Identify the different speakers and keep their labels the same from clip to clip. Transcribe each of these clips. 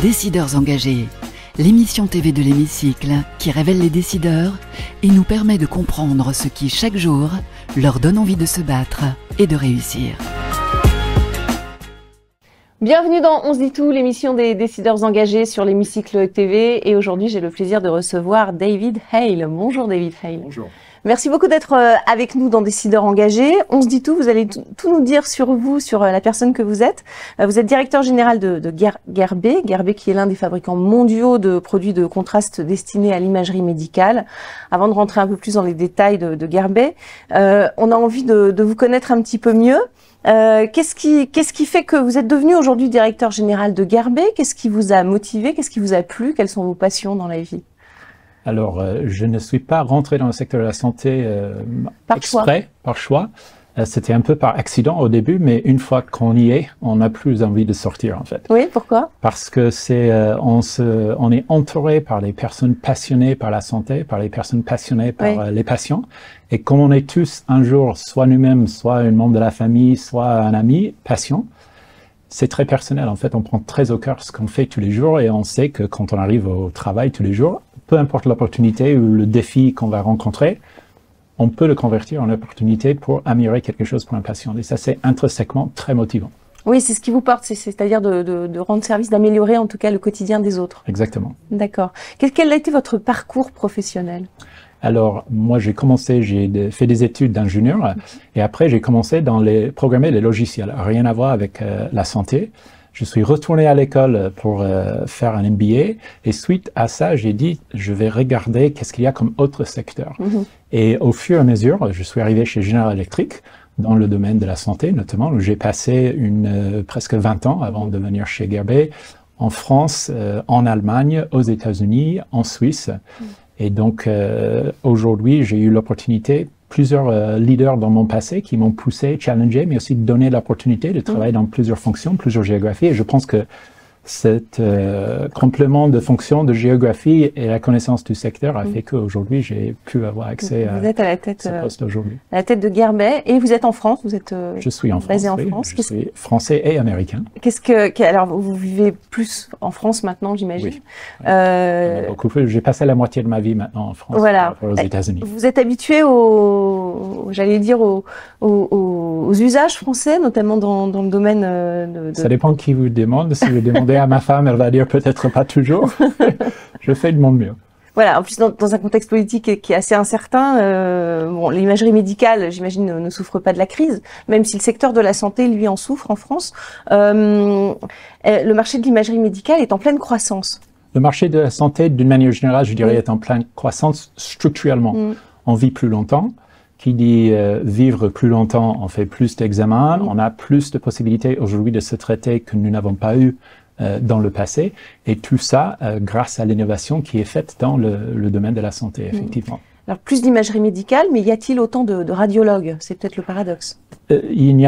Speaker 1: Décideurs engagés, l'émission TV de l'Hémicycle qui révèle les décideurs et nous permet de comprendre ce qui, chaque jour, leur donne envie de se battre et de réussir.
Speaker 2: Bienvenue dans On se dit tout, l'émission des décideurs engagés sur l'Hémicycle TV. Et aujourd'hui, j'ai le plaisir de recevoir David Hale. Bonjour David Hale.
Speaker 3: Bonjour.
Speaker 2: Merci beaucoup d'être avec nous dans Décideurs engagés. On se dit tout, vous allez tout nous dire sur vous, sur la personne que vous êtes. Vous êtes directeur général de Guerbet. Guerbet qui est l'un des fabricants mondiaux de produits de contraste destinés à l'imagerie médicale. Avant de rentrer un peu plus dans les détails de Guerbet, on a envie de vous connaître un petit peu mieux. Qu'est-ce qui fait que vous êtes devenu aujourd'hui directeur général de Guerbet? Qu'est-ce qui vous a motivé? Qu'est-ce qui vous a plu? Quelles sont vos passions dans la vie?
Speaker 3: Alors, je ne suis pas rentré dans le secteur de la santé par choix. C'était un peu par accident au début, mais une fois qu'on y est, on n'a plus envie de sortir en fait.
Speaker 2: Oui, pourquoi?
Speaker 3: Parce que on est entouré par les personnes passionnées par la santé, par les personnes passionnées par les patients. Et comme on est tous un jour, soit nous-mêmes, soit un membre de la famille, soit un ami patient, c'est très personnel. En fait, on prend très au cœur ce qu'on fait tous les jours et on sait que quand on arrive au travail tous les jours, peu importe l'opportunité ou le défi qu'on va rencontrer, on peut le convertir en opportunité pour améliorer quelque chose pour un patient. Et ça, c'est intrinsèquement très motivant.
Speaker 2: Oui, c'est ce qui vous porte, c'est-à-dire de rendre service, d'améliorer en tout cas le quotidien des autres.
Speaker 3: Exactement.
Speaker 2: D'accord. Quel a été votre parcours professionnel?
Speaker 3: Alors, moi, j'ai fait des études d'ingénieur et après, j'ai commencé programmer les logiciels. Rien à voir avec la santé. Je suis retourné à l'école pour faire un MBA et suite à ça, j'ai dit, je vais regarder qu'est-ce qu'il y a comme autre secteur. Et au fur et à mesure, je suis arrivé chez General Electric dans le domaine de la santé notamment, où j'ai passé presque 20 ans avant de venir chez Guerbet, en France, en Allemagne, aux États-Unis, en Suisse. Et donc, aujourd'hui, j'ai eu l'opportunité, plusieurs leaders dans mon passé qui m'ont poussé, challengé, mais aussi donné l'opportunité de travailler dans plusieurs fonctions, plusieurs géographies. Et je pense que cet complément de fonctions, de géographie et la connaissance du secteur a fait qu'aujourd'hui, j'ai pu avoir accès à ce poste aujourd'hui.
Speaker 2: À la tête de Guerbet, et vous êtes en France,
Speaker 3: je suis en France,
Speaker 2: basé en France.
Speaker 3: Je suis français et américain.
Speaker 2: Alors, vous vivez plus en France maintenant, j'imagine.
Speaker 3: Oui. J'ai passé la moitié de ma vie maintenant en France,
Speaker 2: voilà.
Speaker 3: Aux États-Unis.
Speaker 2: Vous êtes habitué aux usages français, notamment dans le domaine
Speaker 3: Ça dépend qui vous demande. Si vous demandez à ma femme, elle va dire peut-être pas toujours. Je fais de mon mieux.
Speaker 2: Voilà, en plus dans un contexte politique qui est assez incertain, l'imagerie médicale, j'imagine, ne souffre pas de la crise, même si le secteur de la santé, lui, en souffre en France. Le marché de l'imagerie médicale est en pleine croissance.
Speaker 3: Le marché de la santé, d'une manière générale, je dirais, est en pleine croissance structurellement. On vit plus longtemps. Qui dit vivre plus longtemps, on fait plus d'examens, on a plus de possibilités aujourd'hui de se traiter que nous n'avons pas eu dans le passé. Et tout ça grâce à l'innovation qui est faite dans le domaine de la santé, effectivement.
Speaker 2: Alors, plus d'imagerie médicale, mais y a-t-il autant de radiologues? C'est peut-être le paradoxe.
Speaker 3: Il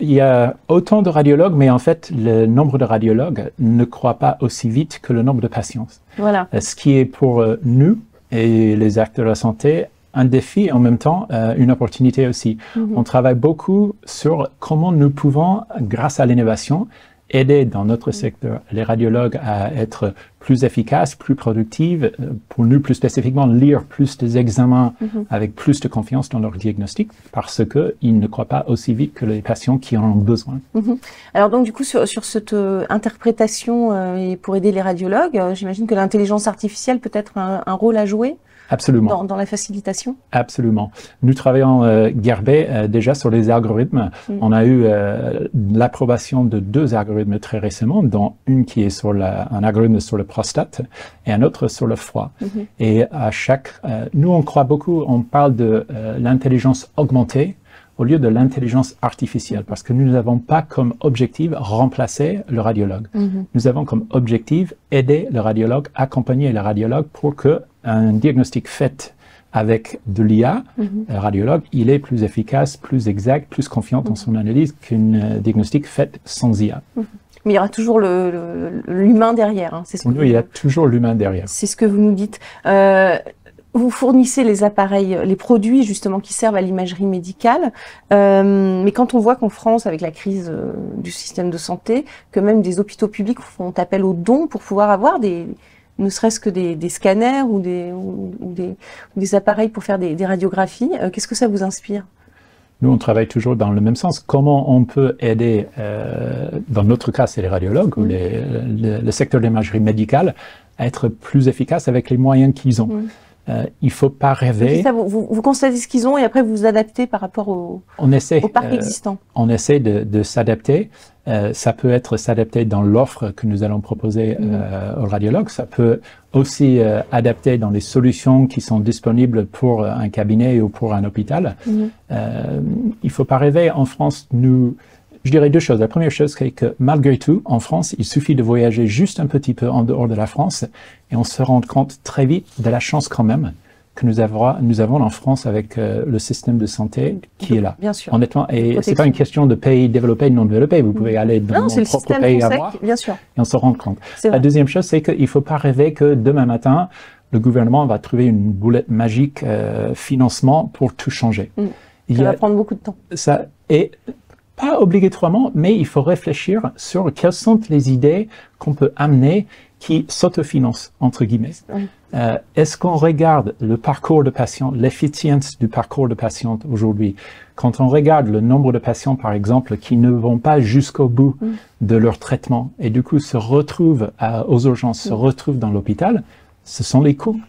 Speaker 3: y a autant de radiologues, mais en fait, le nombre de radiologues ne croît pas aussi vite que le nombre de patients.
Speaker 2: Voilà.
Speaker 3: Ce qui est pour nous et les acteurs de la santé, un défi en même temps, une opportunité aussi. On travaille beaucoup sur comment nous pouvons, grâce à l'innovation, aider dans notre secteur les radiologues à être plus efficaces, plus productifs, pour nous plus spécifiquement lire plus des examens avec plus de confiance dans leur diagnostic parce qu'ils ne croient pas aussi vite que les patients qui en ont besoin.
Speaker 2: Alors donc du coup sur cette interprétation et pour aider les radiologues, j'imagine que l'intelligence artificielle peut être un rôle à jouer.
Speaker 3: Absolument.
Speaker 2: Dans la facilitation?
Speaker 3: Absolument. Nous travaillons Guerbet déjà sur les algorithmes. On a eu l'approbation de 2 algorithmes très récemment, dont une qui est sur un algorithme sur le prostate et un autre sur le foie. Et à nous on croit beaucoup, on parle de l'intelligence augmentée au lieu de l'intelligence artificielle, parce que nous n'avons pas comme objectif remplacer le radiologue. Nous avons comme objectif aider le radiologue, accompagner le radiologue pour que un diagnostic fait avec de l'IA, le radiologue, il est plus efficace, plus exact, plus confiant dans son analyse qu'un diagnostic fait sans IA.
Speaker 2: Mais il y aura toujours l'humain derrière. Hein,
Speaker 3: il y a toujours l'humain derrière.
Speaker 2: C'est ce que vous nous dites. vous fournissez les appareils, les produits justement qui servent à l'imagerie médicale, mais quand on voit qu'en France, avec la crise du système de santé, que même des hôpitaux publics font appel aux dons pour pouvoir avoir ne serait-ce que des scanners ou des appareils pour faire des radiographies, qu'est-ce que ça vous inspire?
Speaker 3: Nous, on travaille toujours dans le même sens. Comment on peut aider, dans notre cas, c'est les radiologues ou le secteur de l'imagerie médicale, à être plus efficace avec les moyens qu'ils ont. Il ne faut pas rêver.
Speaker 2: Ça, vous constatez ce qu'ils ont et après vous vous adaptez par rapport au parc existant.
Speaker 3: On essaie de s'adapter. Ça peut être s'adapter dans l'offre que nous allons proposer aux radiologues. Ça peut aussi adapter dans les solutions qui sont disponibles pour un cabinet ou pour un hôpital. Il ne faut pas rêver. En France, je dirais deux choses. La première chose, c'est que malgré tout, en France, il suffit de voyager juste un petit peu en dehors de la France et on se rend compte très vite de la chance quand même que nous avons en France avec le système de santé qui est là.
Speaker 2: Bien sûr.
Speaker 3: Honnêtement, et c'est pas une question de pays développés, non développés. Vous pouvez aller dans mon propre pays à voir
Speaker 2: bien sûr.
Speaker 3: Et on se rend compte. La deuxième chose, c'est qu'il ne faut pas rêver que demain matin, le gouvernement va trouver une boulette magique financement pour tout changer.
Speaker 2: Ça va prendre beaucoup de temps.
Speaker 3: Ça est pas obligatoirement, mais il faut réfléchir sur quelles sont les idées qu'on peut amener qui s'autofinancent, entre guillemets. Est-ce qu'on regarde le parcours de patient, l'efficience du parcours de patient aujourd'hui? Quand on regarde le nombre de patients, par exemple, qui ne vont pas jusqu'au bout de leur traitement et du coup se retrouvent aux urgences, se retrouvent dans l'hôpital, ce sont les coûts.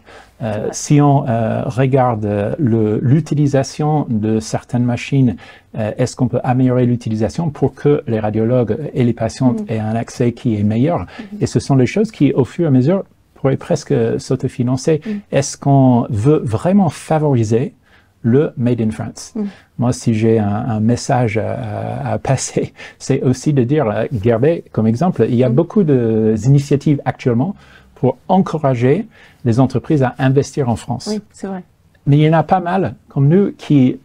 Speaker 3: Si on regarde l'utilisation de certaines machines, est-ce qu'on peut améliorer l'utilisation pour que les radiologues et les patients aient un accès qui est meilleur? Et ce sont les choses qui, au fur et à mesure, pourraient presque s'autofinancer. Est-ce qu'on veut vraiment favoriser le Made in France? Moi, si j'ai un message à passer, c'est aussi de dire, Gerbet, comme exemple, il y a beaucoup d'initiatives actuellement pour encourager les entreprises à investir en France.
Speaker 2: Oui, c'est vrai.
Speaker 3: Mais il y en a pas mal, comme nous, qui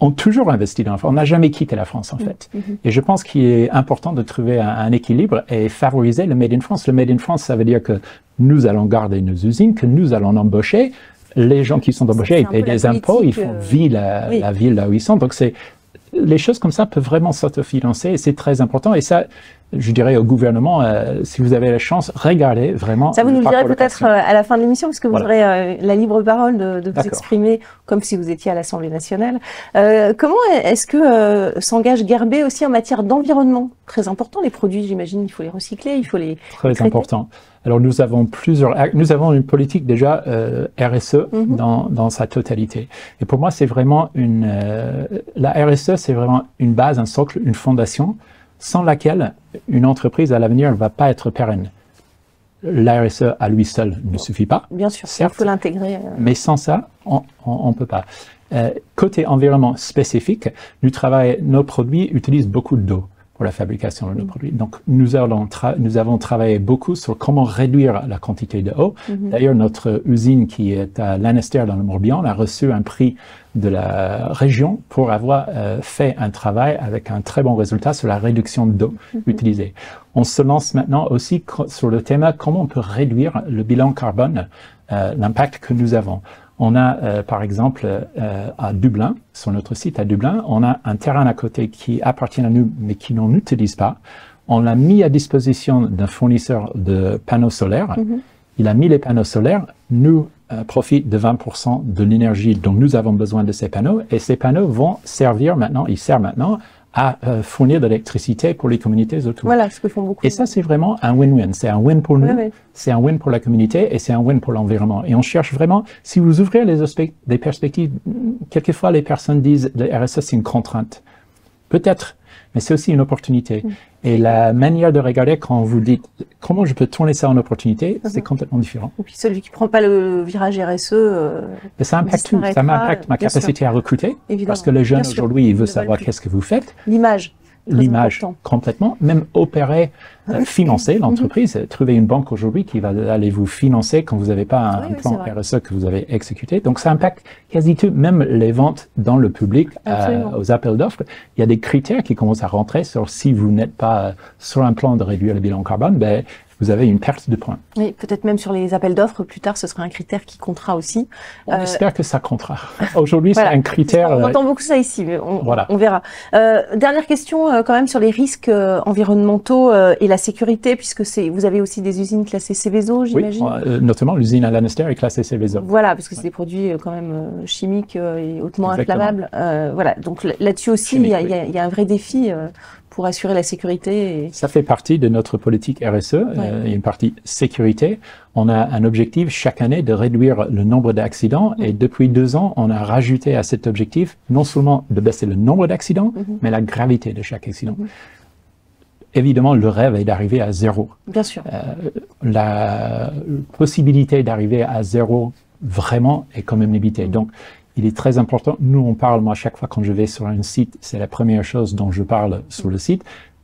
Speaker 3: ont toujours investi dans la France. On n'a jamais quitté la France, en fait. Et je pense qu'il est important de trouver un équilibre et favoriser le Made in France. Le Made in France, ça veut dire que nous allons garder nos usines, que nous allons embaucher. Les gens qui sont embauchés, ils payent des impôts, ils font vivre la ville là où ils sont. Donc, les choses comme ça peuvent vraiment s'autofinancer et c'est très important. Et ça, je dirais au gouvernement, si vous avez la chance, regardez vraiment.
Speaker 2: Ça, vous nous le direz peut-être à la fin de l'émission, parce que vous aurez la libre parole de vous exprimer comme si vous étiez à l'Assemblée nationale. Comment est-ce que s'engage Gerbet aussi en matière d'environnement? Très important, les produits, j'imagine, il faut les recycler, il faut les
Speaker 3: Très important. Alors nous avons une politique déjà RSE dans sa totalité. Et pour moi, c'est vraiment la RSE, c'est vraiment une base, un socle, une fondation sans laquelle une entreprise à l'avenir ne va pas être pérenne. La RSE à lui seul ne suffit pas.
Speaker 2: Bien sûr,
Speaker 3: certes,
Speaker 2: il faut l'intégrer.
Speaker 3: Mais sans ça, on peut pas. Côté environnement spécifique, nos produits utilisent beaucoup d'eau pour la fabrication de nos produits. Donc, nous avons travaillé beaucoup sur comment réduire la quantité d'eau. D'ailleurs, notre usine qui est à Lanester dans le Morbihan a reçu un prix de la région pour avoir fait un travail avec un très bon résultat sur la réduction d'eau utilisée. On se lance maintenant aussi sur le thème comment on peut réduire le bilan carbone, l'impact que nous avons. On a, par exemple, à Dublin, sur notre site à Dublin, on a un terrain à côté qui appartient à nous, mais qui n'en utilise pas. On l'a mis à disposition d'un fournisseur de panneaux solaires. Il a mis les panneaux solaires. Nous profitons de 20% de l'énergie dont nous avons besoin de ces panneaux. Et ces panneaux vont servir maintenant, ils servent maintenant à fournir de l'électricité pour les communautés autour.
Speaker 2: Voilà, ce que font beaucoup.
Speaker 3: Et ça, c'est vraiment un win-win. C'est un win pour nous, c'est un win pour la communauté et c'est un win pour l'environnement. Et on cherche vraiment, si vous ouvrez des perspectives, quelquefois les personnes disent le RSE, c'est une contrainte. Peut-être, mais c'est aussi une opportunité. Et la manière de regarder quand vous dites comment je peux tourner ça en opportunité, c'est complètement différent.
Speaker 2: Et puis celui qui prend pas le virage RSE,
Speaker 3: ça impacte tout. Ça m'impacte ma capacité à recruter. Évidemment. Parce que les jeunes aujourd'hui, ils veulent savoir qu'est-ce que vous faites. L'image complètement, même opérer, financer l'entreprise, trouver une banque aujourd'hui qui va aller vous financer quand vous n'avez pas un plan RSE que vous avez exécuté. Donc ça impacte quasi tout, même les ventes dans le public, aux appels d'offres. Il y a des critères qui commencent à rentrer sur si vous n'êtes pas sur un plan de réduire le bilan carbone, vous avez une perte de points.
Speaker 2: Oui, peut-être même sur les appels d'offres, plus tard, ce sera un critère qui comptera aussi.
Speaker 3: On espère que ça comptera. Aujourd'hui,
Speaker 2: voilà.
Speaker 3: c'est un critère...
Speaker 2: On entend beaucoup ça ici, mais on verra. Dernière question quand même sur les risques environnementaux et la sécurité, puisque vous avez aussi des usines classées Seveso, j'imagine.
Speaker 3: Oui, notamment l'usine à Lanester est classée Seveso.
Speaker 2: Voilà, parce que c'est des produits quand même chimiques et hautement inflammables. Voilà, donc là-dessus aussi, il y a un vrai défi pour assurer la sécurité.
Speaker 3: Ça fait partie de notre politique RSE. Il y a une partie sécurité. On a un objectif chaque année de réduire le nombre d'accidents et depuis 2 ans, on a rajouté à cet objectif non seulement de baisser le nombre d'accidents, mais la gravité de chaque accident. Évidemment, le rêve est d'arriver à 0.
Speaker 2: Bien sûr.
Speaker 3: La possibilité d'arriver à 0 vraiment est quand même limitée. Donc, il est très important. Nous, on parle, moi, chaque fois quand je vais sur un site, c'est la première chose dont je parle sur le site.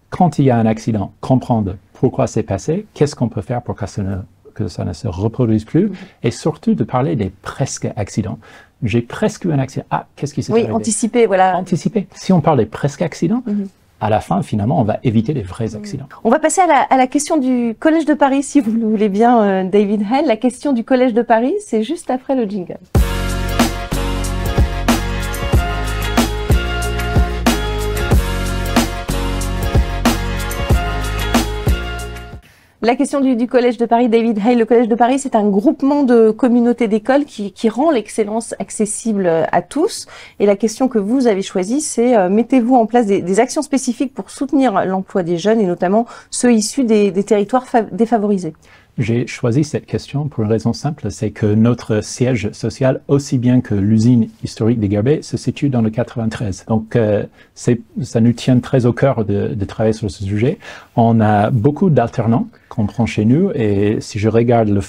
Speaker 3: Quand il y a un accident, comprendre pourquoi c'est passé, qu'est-ce qu'on peut faire pour que ça ne se reproduise plus, et surtout de parler des presque accidents. J'ai presque eu un accident. Ah, qu'est-ce qui s'est arrivé?
Speaker 2: Oui, anticiper, voilà.
Speaker 3: Anticiper. Si on parle des presque accidents, à la fin, finalement, on va éviter les vrais accidents.
Speaker 2: On va passer à la question du Collège de Paris, si vous le voulez bien, David Hale. La question du Collège de Paris, c'est juste après le jingle. La question du Collège de Paris, David Hale. Le Collège de Paris, c'est un groupement de communautés d'écoles qui rend l'excellence accessible à tous. Et la question que vous avez choisie, c'est mettez-vous en place des actions spécifiques pour soutenir l'emploi des jeunes et notamment ceux issus des territoires défavorisés.
Speaker 3: J'ai choisi cette question pour une raison simple, c'est que notre siège social, aussi bien que l'usine historique des Gerbet, se situe dans le 93. Donc, ça nous tient très au cœur de travailler sur ce sujet. On a beaucoup d'alternants qu'on prend chez nous, et si je regarde la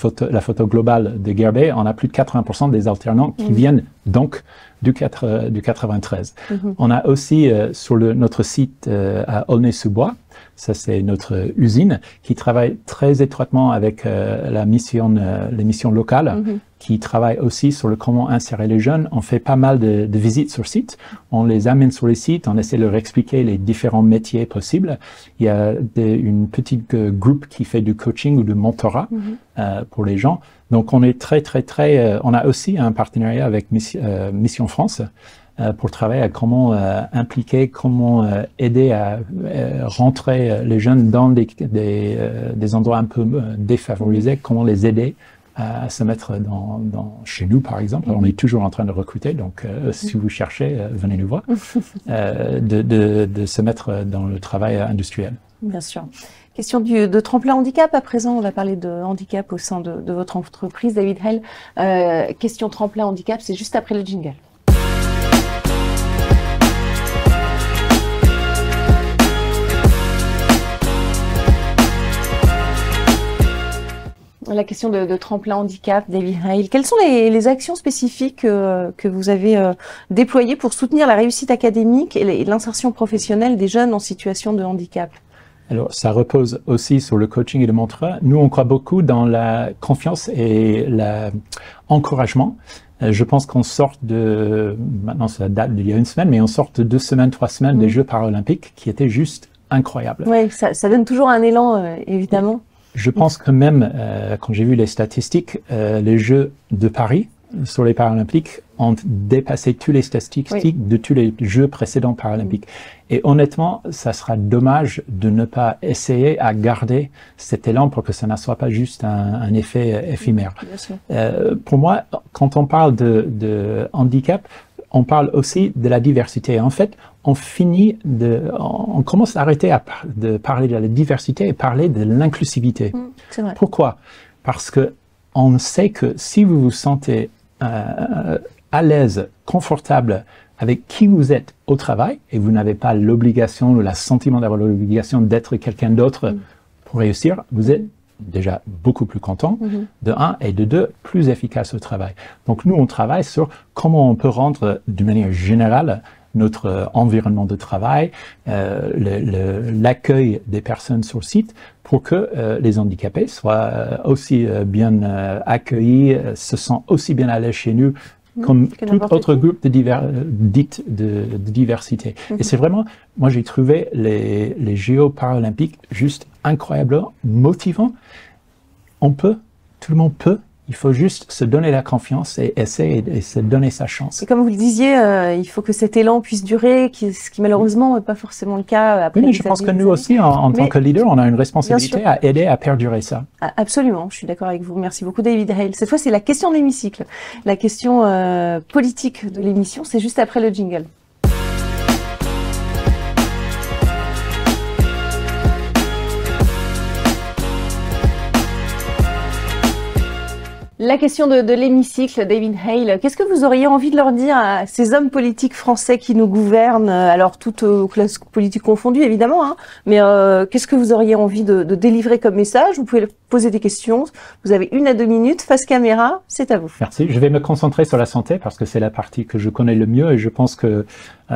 Speaker 3: photo globale de Gerbet, on a plus de 80% des alternants qui viennent donc du 93. On a aussi sur notre site à Aulnay-sous-Bois, ça c'est notre usine qui travaille très étroitement avec les missions locales, qui travaillent aussi sur comment insérer les jeunes. On fait pas mal de visites sur site, on les amène sur les sites, on essaie de leur expliquer les différents métiers possibles. Il y a une petite groupe qui fait du coaching ou du mentorat pour les gens. Donc on est on a aussi un partenariat avec Mission France pour travailler à comment impliquer, comment aider à rentrer les jeunes dans des endroits un peu défavorisés, comment les aider à se mettre chez nous, par exemple. On est toujours en train de recruter, donc si vous cherchez, venez nous voir, de se mettre dans le travail industriel.
Speaker 2: Bien sûr. Question de tremplin handicap. À présent, on va parler de handicap au sein de votre entreprise, David Hale. Question tremplin handicap, c'est juste après le jingle. La question de tremplin handicap, David Hale. Quelles sont les actions spécifiques que vous avez déployées pour soutenir la réussite académique et l'insertion professionnelle des jeunes en situation de handicap?
Speaker 3: Alors, ça repose aussi sur le coaching et le mentorat. Nous, on croit beaucoup dans la confiance et l'encouragement. Je pense qu'on sort maintenant ça date d'il y a 1 semaine, mais on sort de 2 semaines, 3 semaines des Jeux paralympiques qui étaient juste incroyables.
Speaker 2: Oui, ça donne toujours un élan, évidemment.
Speaker 3: Je pense que même, quand j'ai vu les statistiques, les Jeux de Paris sur les Paralympiques ont dépassé toutes les statistiques de tous les Jeux précédents Paralympiques. Et honnêtement, ça sera dommage de ne pas essayer à garder cet élan pour que ça ne soit pas juste un effet éphémère. Pour moi, quand on parle de handicap, on parle aussi de la diversité. En fait, on commence à arrêter de parler de la diversité et parler de l'inclusivité. Pourquoi? Parce que on sait que si vous vous sentez à l'aise, confortable avec qui vous êtes au travail, et vous n'avez pas l'obligation ou le sentiment d'avoir l'obligation d'être quelqu'un d'autre pour réussir, vous êtes déjà beaucoup plus content, de 1, et de 2, plus efficace au travail. Donc nous, on travaille sur comment on peut rendre, d'une manière générale, notre environnement de travail, l'accueil des personnes sur le site, pour que les handicapés soient aussi bien accueillis, se sentent aussi bien à l'aise chez nous, comme tout autre groupe de diversité. Et c'est vraiment, moi j'ai trouvé les Jeux paralympiques juste incroyablement motivant. On peut, tout le monde peut. Il faut juste se donner la confiance et essayer de se donner sa chance.
Speaker 2: Et comme vous le disiez, il faut que cet élan puisse durer, ce qui malheureusement n'est pas forcément le cas après.
Speaker 3: Oui, mais je pense que nous aussi, en tant que leader, on a une responsabilité à aider à perdurer ça.
Speaker 2: Absolument, je suis d'accord avec vous. Merci beaucoup David Hale. Cette fois, c'est la question de l'hémicycle. La question politique de l'émission, c'est juste après le jingle. La question de l'hémicycle, David Hale, qu'est-ce que vous auriez envie de leur dire à ces hommes politiques français qui nous gouvernent, alors toutes classes politiques confondues évidemment, hein, mais qu'est-ce que vous auriez envie de délivrer comme message? Vous pouvez poser des questions, vous avez 1 à 2 minutes, face caméra, c'est à vous.
Speaker 3: Merci, je vais me concentrer sur la santé parce que c'est la partie que je connais le mieux et je pense que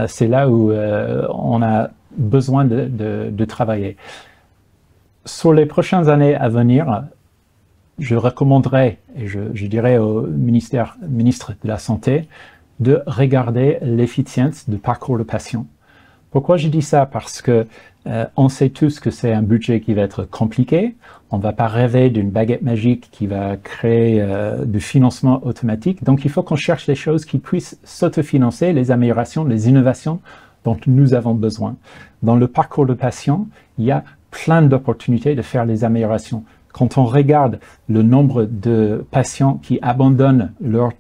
Speaker 3: c'est là où on a besoin de travailler. Sur les prochaines années à venir, je recommanderais, et je dirais au ministre de la Santé, de regarder l'efficience du parcours de patient. Pourquoi je dis ça? Parce que on sait tous que c'est un budget qui va être compliqué. On ne va pas rêver d'une baguette magique qui va créer du financement automatique. Donc il faut qu'on cherche les choses qui puissent s'autofinancer, les améliorations, les innovations dont nous avons besoin. Dans le parcours de patient, il y a plein d'opportunités de faire les améliorations. Quand on regarde le nombre de patients qui abandonnent leur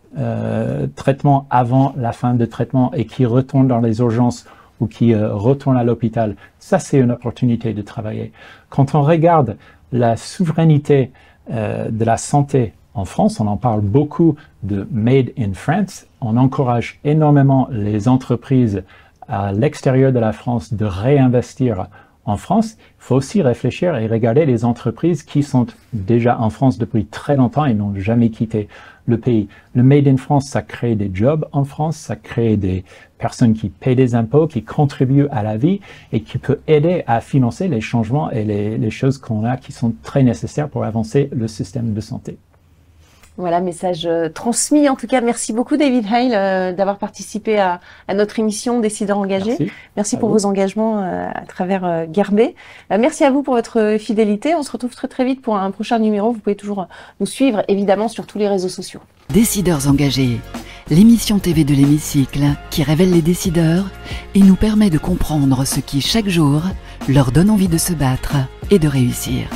Speaker 3: traitement avant la fin de traitement et qui retournent dans les urgences ou qui retournent à l'hôpital, ça c'est une opportunité de travailler. Quand on regarde la souveraineté de la santé en France, on en parle beaucoup de Made in France, on encourage énormément les entreprises à l'extérieur de la France de réinvestir en France. Il faut aussi réfléchir et regarder les entreprises qui sont déjà en France depuis très longtemps et n'ont jamais quitté le pays. Le Made in France, ça crée des jobs en France, ça crée des personnes qui paient des impôts, qui contribuent à la vie et qui peut aider à financer les changements et les choses qu'on a qui sont très nécessaires pour avancer le système de santé.
Speaker 2: Voilà, message transmis. En tout cas, merci beaucoup David Hale d'avoir participé à notre émission Décideurs engagés. Merci pour vos engagements à travers Gerbet. Merci à vous pour votre fidélité. On se retrouve très très vite pour un prochain numéro. Vous pouvez toujours nous suivre évidemment sur tous les réseaux sociaux.
Speaker 1: Décideurs engagés, l'émission TV de l'hémicycle qui révèle les décideurs et nous permet de comprendre ce qui chaque jour leur donne envie de se battre et de réussir.